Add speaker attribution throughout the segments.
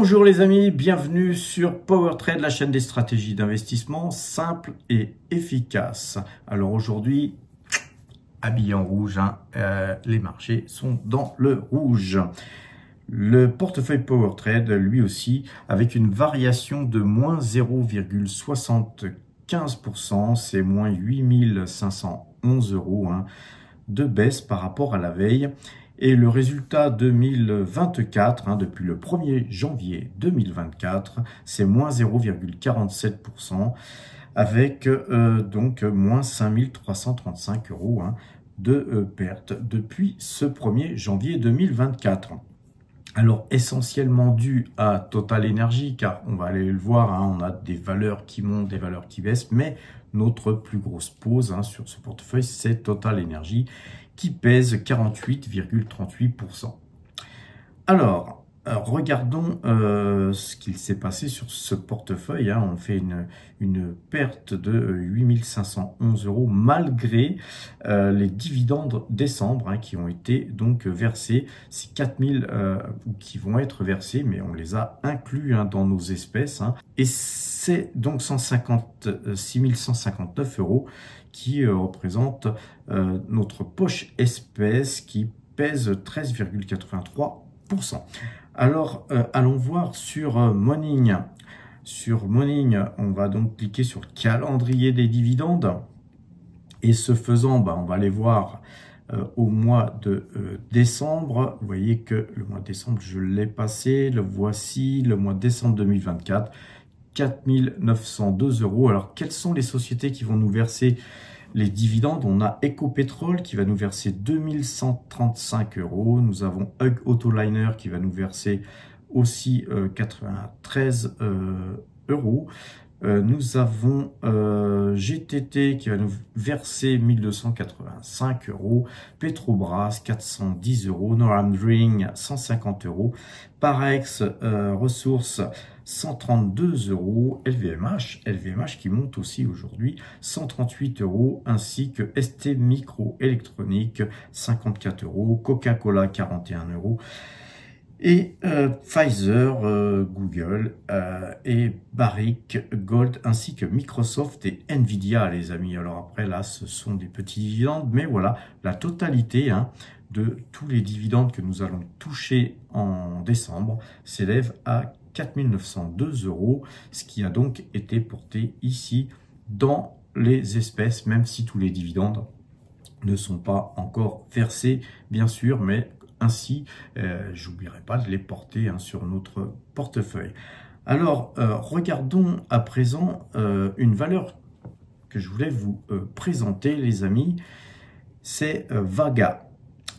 Speaker 1: Bonjour les amis, bienvenue sur PowerTrade, la chaîne des stratégies d'investissement simples et efficaces. Alors aujourd'hui, habillé en rouge, les marchés sont dans le rouge. Le portefeuille PowerTrade, lui aussi, avec une variation de moins 0,75%, c'est moins 8511 € de baisse par rapport à la veille. Et le résultat 2024, depuis le 1er janvier 2024, c'est moins 0,47%, avec donc moins 5335 € de perte depuis ce 1er janvier 2024. Alors essentiellement dû à Total Energy, car on va aller le voir, on a des valeurs qui montent, des valeurs qui baissent, mais notre plus grosse pause sur ce portefeuille, c'est Total Energy, qui pèse 48,38%. Alors, regardons ce qu'il s'est passé sur ce portefeuille. On fait une perte de 8511 € malgré les dividendes décembre qui ont été donc versés. C'est 4000 qui vont être versés, mais on les a inclus dans nos espèces. Et c'est donc 156 159 € qui représente notre poche espèce qui pèse 13,83%. Alors, allons voir sur Morning. Sur Morning, on va donc cliquer sur le calendrier des dividendes. Et ce faisant, on va aller voir au mois de décembre. Vous voyez que le mois de décembre, je l'ai passé. Le voici, le mois de décembre 2024. 4902 €. Alors, quelles sont les sociétés qui vont nous verser les dividendes? On a Ecopetrol qui va nous verser 2135 €. Nous avons Hug Autoliner qui va nous verser aussi 93 €. Nous avons GTT qui va nous verser 1285 €. Petrobras 410 €. Noramdring 150 €. Parex Ressources 132 €, LVMH qui monte aussi aujourd'hui 138 €, ainsi que ST Microélectronique 54 €, Coca-Cola 41 € et Pfizer, Google et Barrick Gold, ainsi que Microsoft et Nvidia, les amis. Alors après là, ce sont des petits dividendes, mais voilà, la totalité de tous les dividendes que nous allons toucher en décembre s'élève à 4902 €, ce qui a donc été porté ici dans les espèces, même si tous les dividendes ne sont pas encore versés, bien sûr, mais ainsi, j'oublierai pas de les porter sur notre portefeuille. Alors, regardons à présent une valeur que je voulais vous présenter, les amis, c'est Vaga.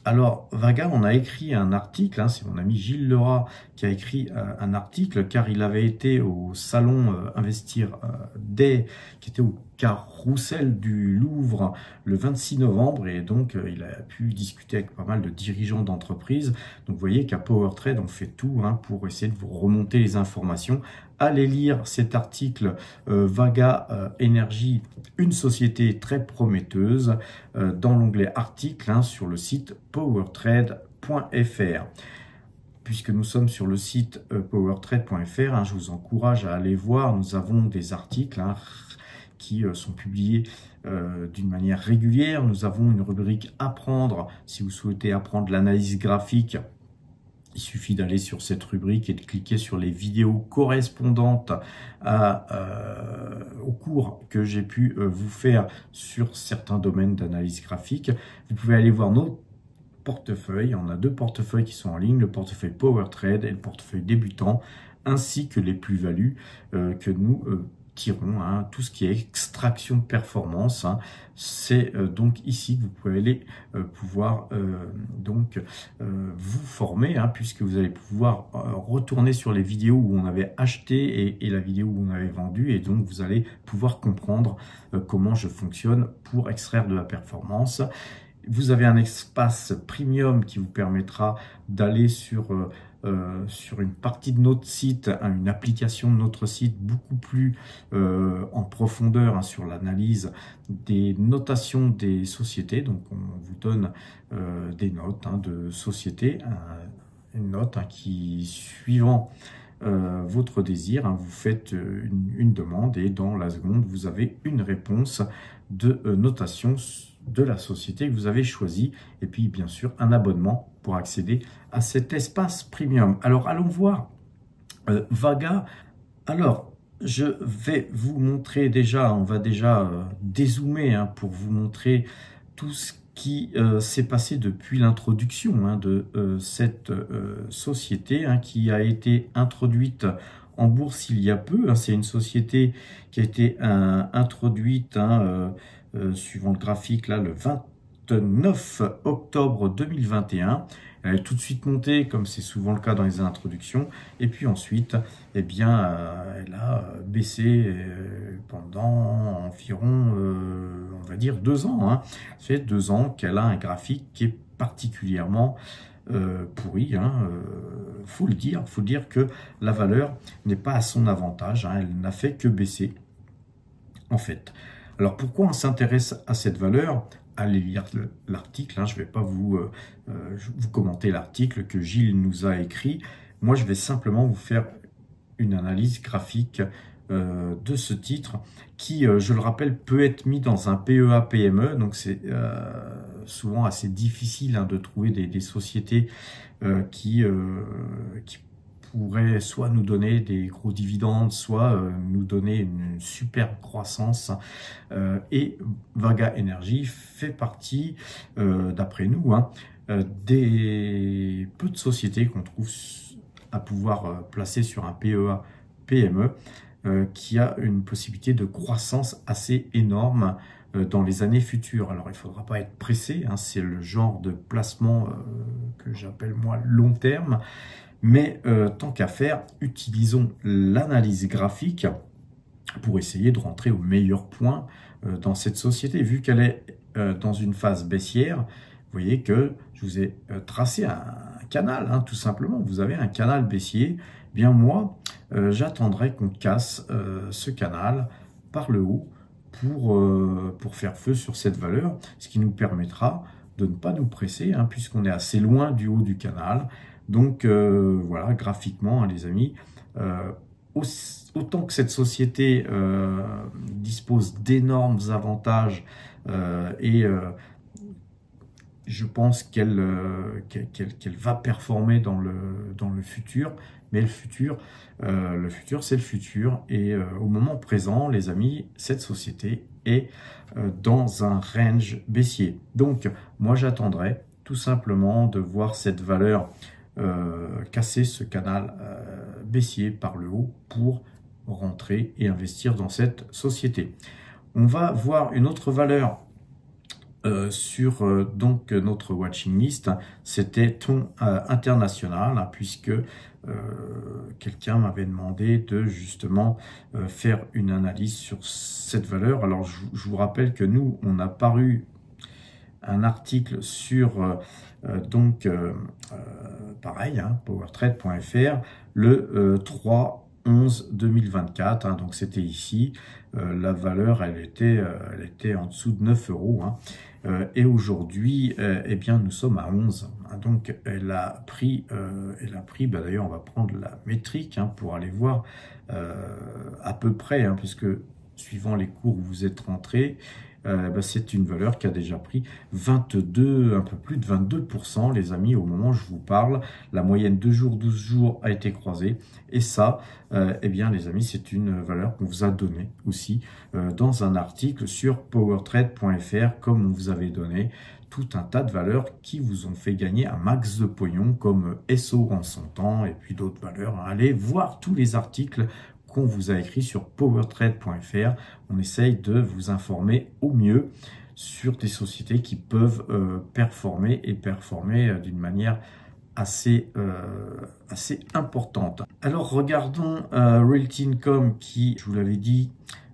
Speaker 1: Alors, Vaga, on a écrit un article, c'est mon ami Gilles Lerat qui a écrit un article, car il avait été au salon Investir Day, qui était au Carrousel du Louvre le 26 novembre, et donc il a pu discuter avec pas mal de dirigeants d'entreprises. Donc vous voyez qu'à PowerTrade, on fait tout pour essayer de vous remonter les informations. Allez lire cet article Vaga Energy, une société très prometteuse, dans l'onglet articles sur le site powertrade.fr. Puisque nous sommes sur le site powertrade.fr, je vous encourage à aller voir. Nous avons des articles qui sont publiés d'une manière régulière. Nous avons une rubrique apprendre. Si vous souhaitez apprendre l'analyse graphique, il suffit d'aller sur cette rubrique et de cliquer sur les vidéos correspondantes au cours que j'ai pu vous faire sur certains domaines d'analyse graphique. Vous pouvez aller voir nos portefeuilles. On a deux portefeuilles qui sont en ligne, le portefeuille PowerTrade et le portefeuille débutant, ainsi que les plus-values que nous tirons, tout ce qui est extraction de performance. C'est donc ici que vous pouvez aller pouvoir vous former, puisque vous allez pouvoir retourner sur les vidéos où on avait acheté et la vidéo où on avait vendu, et donc vous allez pouvoir comprendre comment je fonctionne pour extraire de la performance. Vous avez un espace premium qui vous permettra d'aller sur une partie de notre site, une application de notre site beaucoup plus en profondeur sur l'analyse des notations des sociétés. Donc on vous donne des notes de sociétés, une note qui, suivant votre désir, hein. Vous faites une demande et dans la seconde, vous avez une réponse de notation de la société que vous avez choisie. Et puis, bien sûr, un abonnement pour accéder à cet espace premium. Alors, allons voir Vaga. Alors, je vais vous montrer déjà, on va déjà dézoomer hein, pour vous montrer tout ce qui s'est passé depuis l'introduction hein, de cette société hein, qui a été introduite en bourse il y a peu. Hein. C'est une société qui a été introduite, hein, suivant le graphique, là, le 29 octobre 2021. Elle est tout de suite montée, comme c'est souvent le cas dans les introductions, et puis ensuite, eh bien, elle a baissé pendant environ, on va dire, 2 ans. Hein. Ça fait 2 ans qu'elle a un graphique qui est particulièrement pourri. Hein. Faut le dire que la valeur n'est pas à son avantage. Hein. Elle n'a fait que baisser, en fait. Alors, pourquoi on s'intéresse à cette valeur ? Allez lire l'article, hein, je ne vais pas vous commenter l'article que Gilles nous a écrit. Moi, je vais simplement vous faire une analyse graphique de ce titre qui, je le rappelle, peut être mis dans un PEA-PME. Donc, c'est souvent assez difficile hein, de trouver des sociétés qui pourrait soit nous donner des gros dividendes, soit nous donner une superbe croissance. Et Vaga Energy fait partie, d'après nous, hein, des peu de sociétés qu'on trouve à pouvoir placer sur un PEA PME qui a une possibilité de croissance assez énorme dans les années futures. Alors, il ne faudra pas être pressé, hein, c'est le genre de placement que j'appelle moi long terme. Mais tant qu'à faire, utilisons l'analyse graphique pour essayer de rentrer au meilleur point dans cette société. Vu qu'elle est dans une phase baissière, vous voyez que je vous ai tracé un canal, hein, tout simplement. Vous avez un canal baissier. Bien moi, j'attendrai qu'on casse ce canal par le haut pour faire feu sur cette valeur, ce qui nous permettra de ne pas nous presser, hein, puisqu'on est assez loin du haut du canal. Donc voilà, graphiquement, hein, les amis, autant que cette société dispose d'énormes avantages et je pense qu'elle va performer dans le futur, mais le futur c'est le futur. Et au moment présent, les amis, cette société est dans un range baissier. Donc, moi, j'attendrai tout simplement de voir cette valeur casser ce canal baissier par le haut pour rentrer et investir dans cette société. On va voir une autre valeur sur donc notre watching list, c'était Ton International, hein, puisque quelqu'un m'avait demandé de justement faire une analyse sur cette valeur. Alors je vous rappelle que nous, on a paru un article sur pareil, hein, powertrade.fr, le 3/11/2024, hein, donc c'était ici, la valeur elle était en dessous de 9 €, hein, et aujourd'hui eh bien nous sommes à 11, hein, donc elle a pris d'ailleurs on va prendre la métrique, hein, pour aller voir à peu près, hein, puisque suivant les cours où vous êtes rentrés, c'est une valeur qui a déjà pris 22, un peu plus de 22%, les amis, au moment où je vous parle. La moyenne 2 jours, 12 jours a été croisée. Et ça, eh bien, les amis, c'est une valeur qu'on vous a donnée aussi dans un article sur powertrade.fr, comme on vous avait donné tout un tas de valeurs qui vous ont fait gagner un max de pognon, comme SO en son temps, et puis d'autres valeurs. Allez voir tous les articles qu'on vous a écrit sur powertrade.fr. On essaye de vous informer au mieux sur des sociétés qui peuvent performer d'une manière assez importante. Alors regardons Realty Income qui, je vous l'avais dit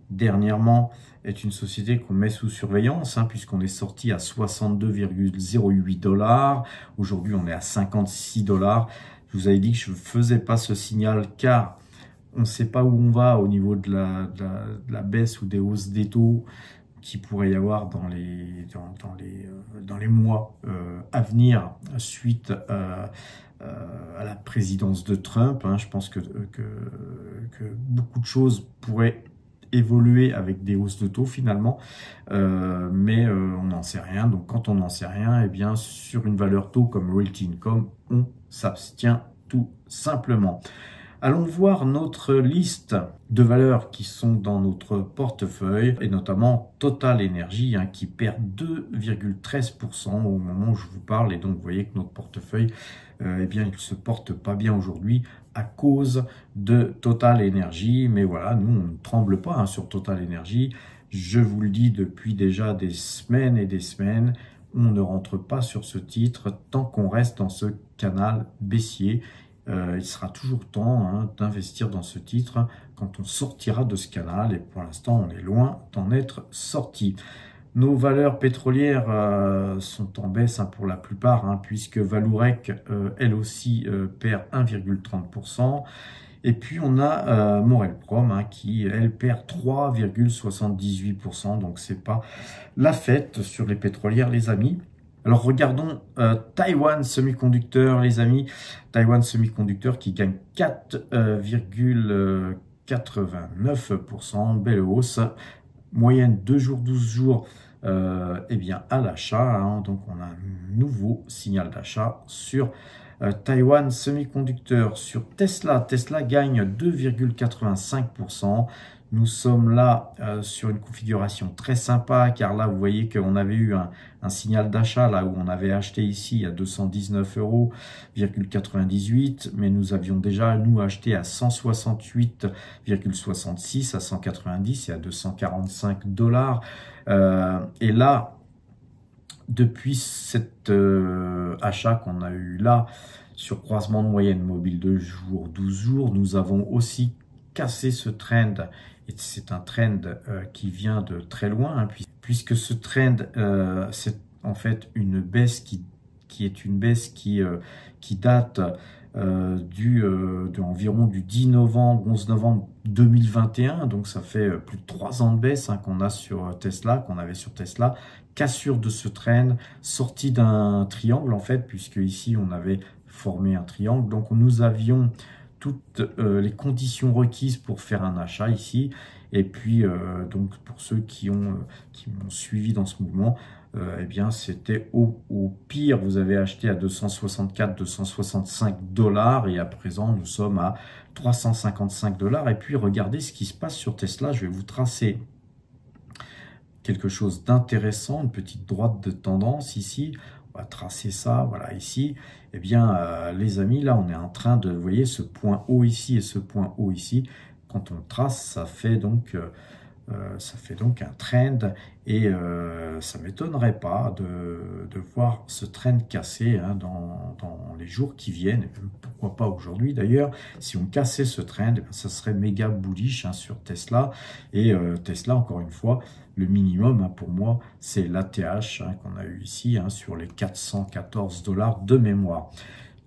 Speaker 1: dernièrement, est une société qu'on met sous surveillance, hein, puisqu'on est sorti à 62,08 $. Aujourd'hui, on est à 56 $. Je vous avais dit que je ne faisais pas ce signal car on ne sait pas où on va au niveau de la baisse ou des hausses des taux qui pourrait y avoir dans les mois à venir suite à la présidence de Trump. Hein. Je pense que beaucoup de choses pourraient évoluer avec des hausses de taux finalement, mais on n'en sait rien. Donc quand on n'en sait rien, eh bien sur une valeur taux comme Realty Income, on s'abstient tout simplement. Allons voir notre liste de valeurs qui sont dans notre portefeuille, et notamment Total Energy, hein, qui perd 2,13% au moment où je vous parle. Et donc vous voyez que notre portefeuille, eh bien, il ne se porte pas bien aujourd'hui à cause de Total Energy. Mais voilà, nous, on ne tremble pas hein, sur Total Energy. Je vous le dis depuis déjà des semaines et des semaines, on ne rentre pas sur ce titre tant qu'on reste dans ce canal baissier. Il sera toujours temps hein, d'investir dans ce titre quand on sortira de ce canal, et pour l'instant on est loin d'en être sorti. Nos valeurs pétrolières sont en baisse hein, pour la plupart, hein, puisque Vallourec elle aussi perd 1,30%. Et puis on a Morel-Prom hein, qui elle perd 3,78%, donc c'est pas la fête sur les pétrolières les amis. Alors regardons Taiwan Semiconductor, les amis. Taiwan Semiconductor qui gagne 4,89%, belle hausse. Moyenne 2 jours, 12 jours, eh bien à l'achat. Hein, donc on a un nouveau signal d'achat sur Taiwan Semiconductor. Sur Tesla, Tesla gagne 2,85%. Nous sommes là sur une configuration très sympa, car là vous voyez qu'on avait eu un signal d'achat là où on avait acheté ici à 219,98 €, mais nous avions déjà nous acheté à 168,66, à 190 et à 245 $. Et là, depuis cet achat qu'on a eu là sur croisement de moyenne mobile de jour, 12 jours, nous avons aussi cassé ce trend. Et c'est un trend qui vient de très loin, hein, puisque ce trend, c'est en fait une baisse qui est une baisse qui date environ du 10 novembre, 11 novembre 2021. Donc ça fait plus de 3 ans de baisse hein, qu'on a sur Tesla, qu'on avait sur Tesla. Cassure de ce trend, sortie d'un triangle en fait, puisque ici on avait formé un triangle. Donc nous avions toutes les conditions requises pour faire un achat ici. Et puis donc pour ceux qui m'ont suivi dans ce mouvement, eh bien c'était au pire vous avez acheté à 264, 265 $, et à présent nous sommes à 355 $. Et puis regardez ce qui se passe sur Tesla. Je vais vous tracer quelque chose d'intéressant, une petite droite de tendance ici. On va tracer ça, voilà, ici. Eh bien, les amis, là, on est en train de, vous voyez, ce point haut ici et ce point haut ici. Quand on trace, ça fait donc un trend, et ça m'étonnerait pas de voir ce trend casser hein, dans les jours qui viennent, et même, pourquoi pas aujourd'hui d'ailleurs. Si on cassait ce trend, eh bien, ça serait méga bullish hein, sur Tesla. Et Tesla, encore une fois, le minimum hein, pour moi, c'est l'ATH hein, qu'on a eu ici hein, sur les 414 $ de mémoire.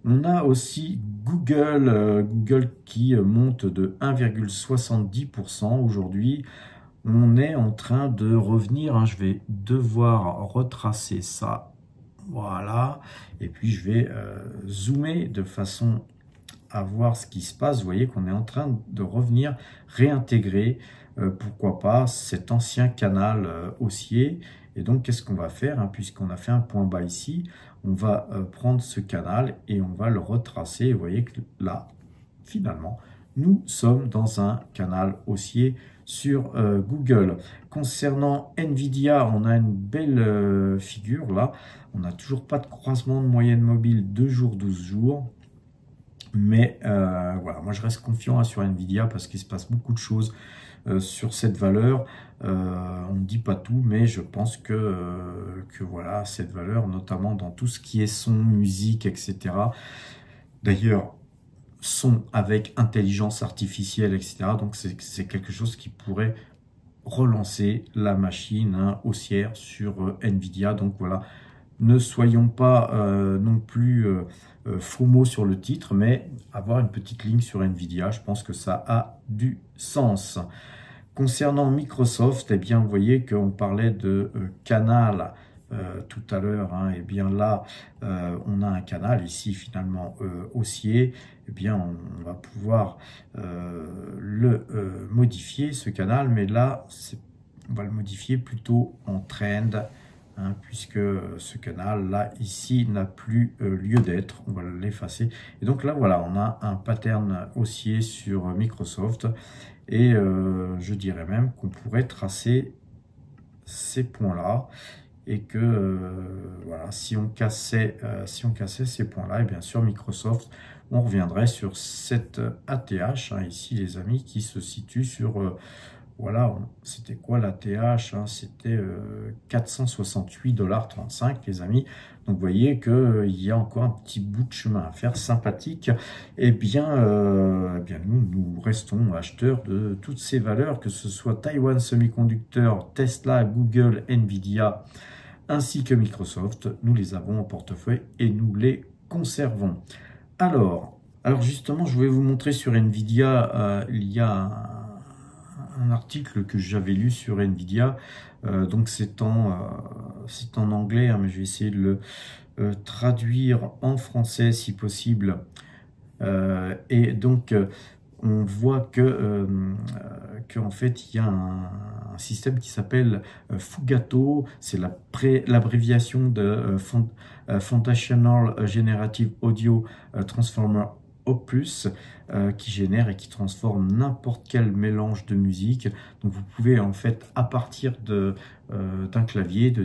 Speaker 1: On a aussi Google, Google qui monte de 1,70% aujourd'hui. On est en train de revenir, hein, je vais devoir retracer ça, voilà, et puis je vais zoomer de façon à voir ce qui se passe. Vous voyez qu'on est en train de revenir réintégrer, pourquoi pas, cet ancien canal haussier. Et donc qu'est-ce qu'on va faire hein, puisqu'on a fait un point bas ici, on va prendre ce canal et on va le retracer. Et vous voyez que là, finalement, nous sommes dans un canal haussier sur Google. Concernant Nvidia, on a une belle figure là. On n'a toujours pas de croisement de moyenne mobile 2 jours, 12 jours. Mais voilà, moi je reste confiant hein, sur Nvidia parce qu'il se passe beaucoup de choses sur cette valeur. On ne dit pas tout, mais je pense que voilà, cette valeur, notamment dans tout ce qui est son, musique, etc. D'ailleurs, son avec intelligence artificielle, etc. Donc c'est quelque chose qui pourrait relancer la machine hein, haussière sur Nvidia. Donc voilà, ne soyons pas non plus FOMO sur le titre, mais avoir une petite ligne sur Nvidia, je pense que ça a du sens. Concernant Microsoft, eh bien, vous voyez qu'on parlait de canal tout à l'heure. Hein, et bien là, on a un canal ici finalement haussier. Eh bien, on va pouvoir le modifier, ce canal. Mais là, on va le modifier plutôt en trend. Hein, puisque ce canal là ici n'a plus lieu d'être, on va l'effacer. Et donc là voilà, on a un pattern haussier sur Microsoft et je dirais même qu'on pourrait tracer ces points là et que voilà, si on cassait ces points là, et bien sûr Microsoft, on reviendrait sur cette ATH hein, ici les amis, qui se situe sur voilà, c'était quoi la TH hein, c'était 468,35 $ les amis. Donc vous voyez qu'il y a encore un petit bout de chemin à faire, sympathique. Eh bien nous restons acheteurs de toutes ces valeurs, que ce soit Taiwan Semiconductor, Tesla, Google, Nvidia, ainsi que Microsoft. Nous les avons en portefeuille et nous les conservons. Alors justement, je vais vous montrer sur Nvidia, il y a un article que j'avais lu sur Nvidia, donc c'est en anglais, hein, mais je vais essayer de le traduire en français si possible. Et donc on voit en fait il y a un système qui s'appelle Fugato, c'est l'abréviation de Foundational Generative Audio Transformer Opus, qui génère et qui transforme n'importe quel mélange de musique. Donc vous pouvez en fait à partir d'un clavier de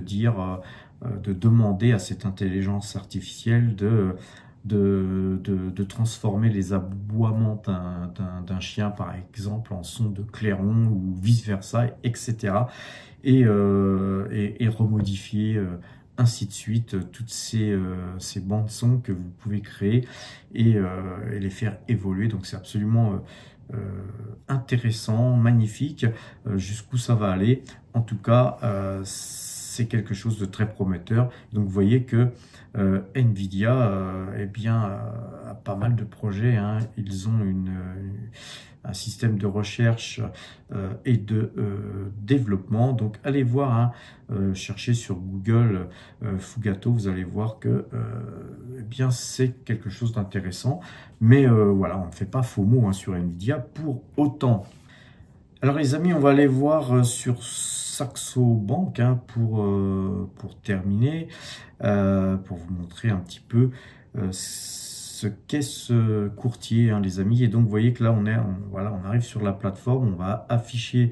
Speaker 1: demander à cette intelligence artificielle de transformer les aboiements d'un chien par exemple en son de clairon ou vice versa, etc. et remodifier ainsi de suite, toutes ces bandes son que vous pouvez créer et les faire évoluer. Donc c'est absolument intéressant, magnifique, jusqu'où ça va aller. En tout cas, c'est quelque chose de très prometteur. Donc vous voyez que Nvidia eh bien, a pas mal de projets. Hein. Ils ont un système de recherche et de développement. Donc allez voir, hein, cherchez sur Google Fugato, vous allez voir que eh bien c'est quelque chose d'intéressant. Mais voilà, on ne fait pas faux mot hein, sur Nvidia pour autant. Alors les amis, on va aller voir sur Saxo Bank hein, pour terminer, pour vous montrer un petit peu ce qu'est ce courtier, hein, les amis. Et donc vous voyez que là voilà, on arrive sur la plateforme, on va afficher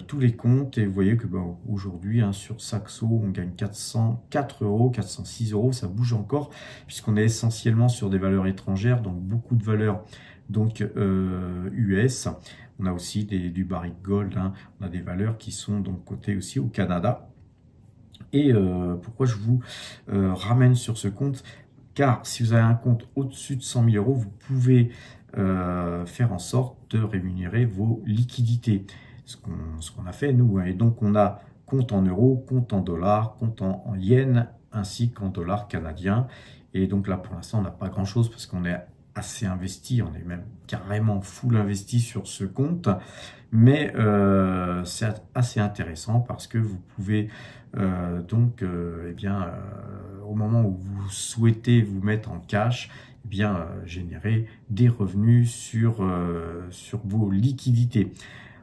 Speaker 1: tous les comptes et vous voyez que aujourd'hui hein, sur Saxo on gagne 404 €, 406 €, ça bouge encore puisqu'on est essentiellement sur des valeurs étrangères, donc beaucoup de valeurs donc US. On a aussi du Barrick Gold, hein. On a des valeurs qui sont donc cotées aussi au Canada. Et pourquoi je vous ramène sur ce compte? Car si vous avez un compte au-dessus de 100 000 €, vous pouvez faire en sorte de rémunérer vos liquidités. Ce qu'on a fait nous. Et donc on a compte en euros, compte en dollars, compte en yens, ainsi qu'en dollars canadiens. Et donc là pour l'instant on n'a pas grand-chose parce qu'on est assez investi, on est même carrément full investi sur ce compte, mais c'est assez intéressant parce que vous pouvez donc eh bien au moment où vous souhaitez vous mettre en cash, eh bien générer des revenus sur vos liquidités.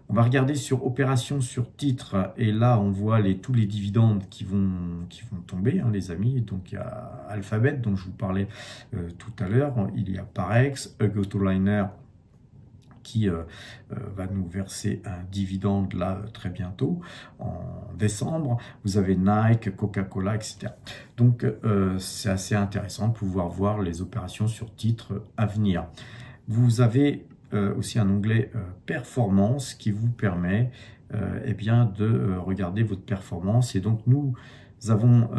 Speaker 1: On va regarder sur opération sur titre et là on voit tous les dividendes qui vont tomber, hein, les amis. Donc il y a Alphabet dont je vous parlais tout à l'heure, il y a Parex, Autoliner qui va nous verser un dividende là très bientôt en décembre. Vous avez Nike, Coca-Cola, etc. Donc c'est assez intéressant de pouvoir voir les opérations sur titre à venir. Vous avez aussi un onglet performance qui vous permet eh bien de regarder votre performance. Et donc nous avons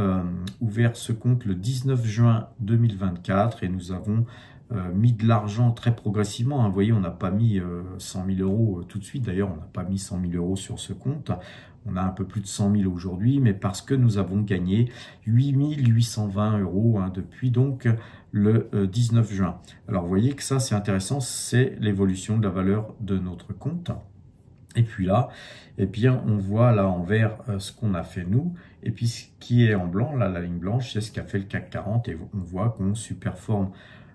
Speaker 1: ouvert ce compte le 19 juin 2024 et nous avons mis de l'argent très progressivement. Hein. Vous voyez, on n'a pas mis 100 000 € tout de suite. D'ailleurs, on n'a pas mis 100 000 € sur ce compte. On a un peu plus de 100 000 aujourd'hui, mais parce que nous avons gagné 8 820 € hein, depuis donc le 19 juin. Alors, vous voyez que ça, c'est intéressant, c'est l'évolution de la valeur de notre compte. Et puis là, eh bien, on voit là en vert ce qu'on a fait nous. Et puis ce qui est en blanc, là, la ligne blanche, c'est ce qu'a fait le CAC 40. Et on voit qu'on superforme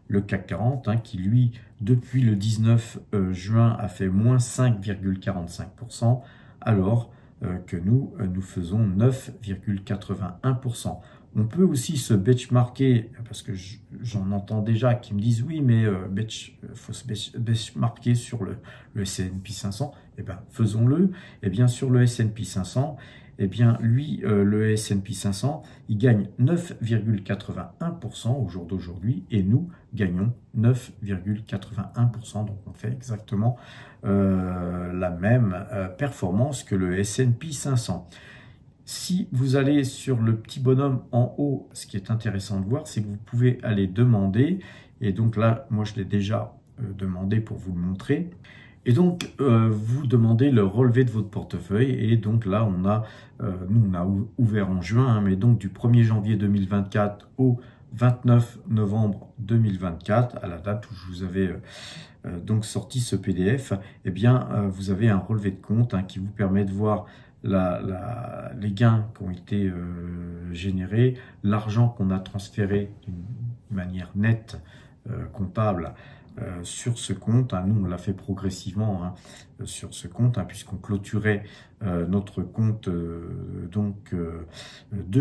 Speaker 1: le CAC 40, hein, qui lui, depuis le 19 juin, a fait moins 5,45%, alors que nous, nous faisons 9,81%. On peut aussi se benchmarker, parce que j'en entends déjà qui me disent oui, mais faut se benchmarker sur le S&P 500. Eh bien, faisons-le. Et bien, sur le S&P 500, eh bien, lui, le S&P 500, il gagne 9,81% au jour d'aujourd'hui et nous gagnons 9,81%. Donc, on fait exactement la même performance que le S&P 500. Si vous allez sur le petit bonhomme en haut, ce qui est intéressant de voir, c'est que vous pouvez aller demander, et donc là, moi je l'ai déjà demandé pour vous le montrer, et donc vous demandez le relevé de votre portefeuille, et donc là on a, nous on a ouvert en juin, hein, mais donc du 1er janvier 2024 au 29 novembre 2024, à la date où je vous avais donc sorti ce PDF, eh bien vous avez un relevé de compte hein, qui vous permet de voir les gains qui ont été générés, l'argent qu'on a transféré d'une manière nette, comptable, sur ce compte. Hein. Nous, on l'a fait progressivement hein, sur ce compte, hein, puisqu'on clôturait notre compte de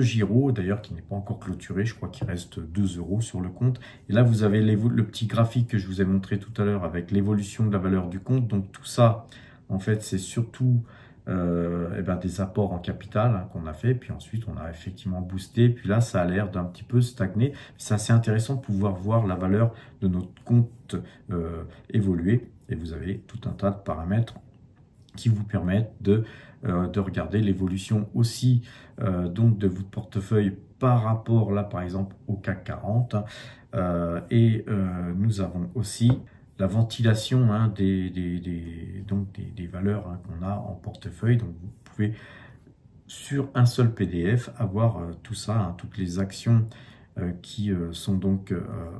Speaker 1: Giro, d'ailleurs, qui n'est pas encore clôturé. Je crois qu'il reste 2 € sur le compte. Et là, vous avez le petit graphique que je vous ai montré tout à l'heure avec l'évolution de la valeur du compte. Donc, tout ça, en fait, c'est surtout des apports en capital hein, qu'on a fait, puis ensuite on a effectivement boosté, puis là ça a l'air d'un petit peu stagner. C'est assez intéressant de pouvoir voir la valeur de notre compte évoluer, et vous avez tout un tas de paramètres qui vous permettent de regarder l'évolution aussi donc de votre portefeuille par rapport là par exemple au CAC 40 nous avons aussi la ventilation hein, des valeurs hein, qu'on a en portefeuille. Donc vous pouvez sur un seul PDF avoir tout ça, hein, toutes les actions qui sont donc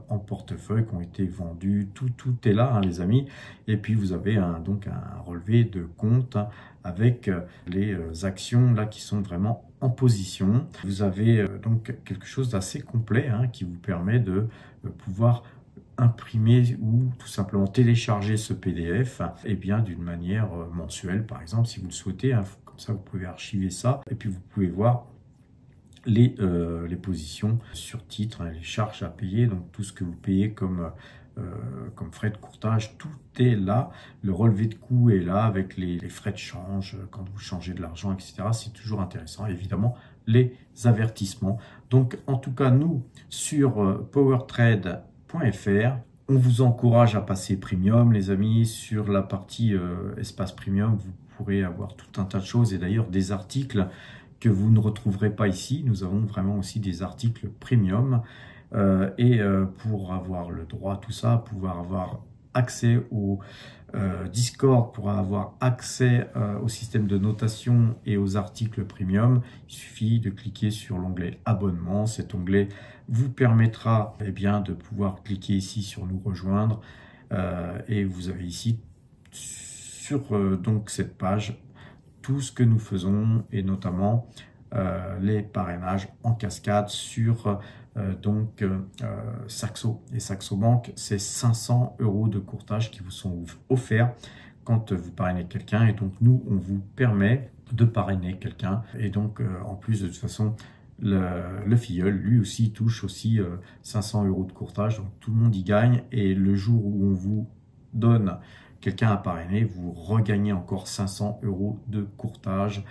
Speaker 1: en portefeuille, qui ont été vendues, tout est là hein, les amis. Et puis vous avez donc un relevé de compte hein, avec les actions là qui sont vraiment en position. Vous avez donc quelque chose d'assez complet hein, qui vous permet de pouvoir imprimer ou tout simplement télécharger ce PDF et bien d'une manière mensuelle par exemple si vous le souhaitez hein, comme ça vous pouvez archiver ça et puis vous pouvez voir les positions sur titre, hein, les charges à payer, donc tout ce que vous payez comme frais de courtage, tout est là, le relevé de coût est là avec les frais de change quand vous changez de l'argent, etc. C'est toujours intéressant, évidemment les avertissements. Donc en tout cas nous sur PowerTrade on vous encourage à passer premium les amis. Sur la partie espace premium vous pourrez avoir tout un tas de choses et d'ailleurs des articles que vous ne retrouverez pas ici. Nous avons vraiment aussi des articles premium pour avoir le droit à tout ça, pouvoir avoir accès au Discord, pour avoir accès au système de notation et aux articles premium, il suffit de cliquer sur l'onglet abonnement. Cet onglet vous permettra de pouvoir cliquer ici sur nous rejoindre et vous avez ici sur donc cette page tout ce que nous faisons et notamment les parrainages en cascade sur Saxo et Saxo Bank. C'est 500 € de courtage qui vous sont offerts quand vous parrainez quelqu'un et donc nous on vous permet de parrainer quelqu'un et donc en plus de toute façon le filleul lui aussi touche aussi 500 € de courtage, donc tout le monde y gagne et le jour où on vous donne quelqu'un à parrainer, vous regagnez encore 500 € de courtage.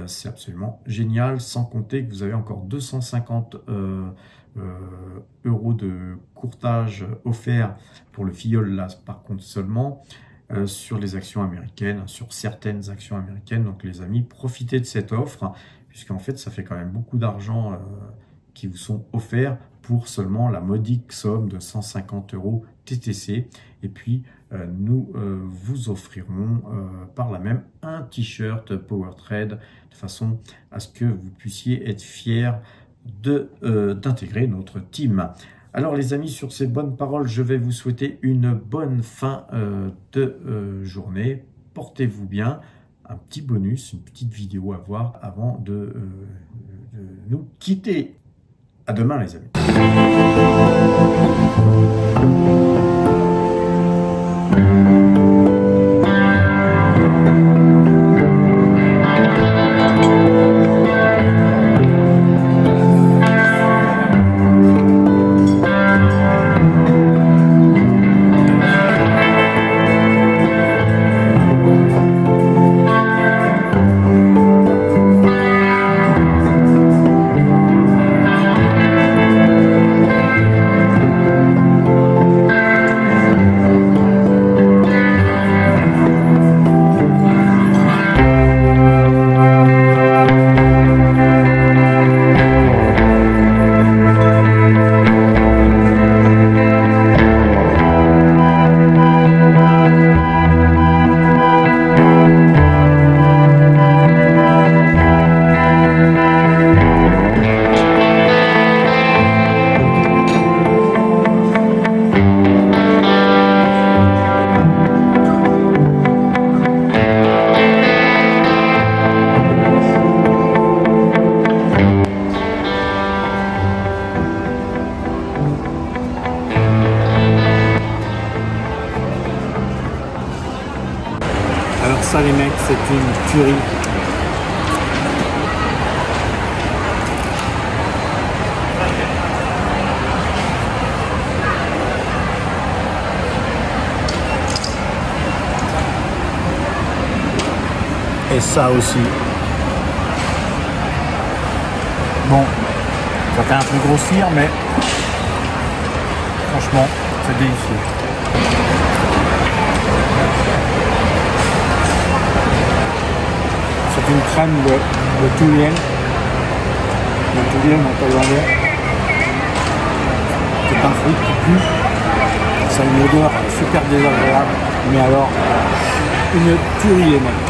Speaker 1: C'est absolument génial, sans compter que vous avez encore 250 € de courtage offert pour le filleul, là par contre seulement sur les actions américaines, sur certaines actions américaines. Donc les amis, profitez de cette offre, puisqu'en fait ça fait quand même beaucoup d'argent qui vous sont offerts pour seulement la modique somme de 150 € TTC. Et puis nous vous offrirons par là même un t-shirt PowerTrade de façon à ce que vous puissiez être fiers d'intégrer notre team. Alors les amis, sur ces bonnes paroles, je vais vous souhaiter une bonne fin de journée. Portez-vous bien, un petit bonus, une petite vidéo à voir avant de nous quitter. À demain les amis. Alors ça les mecs, c'est une tuerie. Et ça aussi. Bon, ça fait un peu grossir, mais franchement, c'est délicieux. C'est une crème de Tulienne. Le Tulienne en thaïlandais. C'est un fruit qui pue. Ça a une odeur super désagréable. Mais alors, une tuerie les mecs.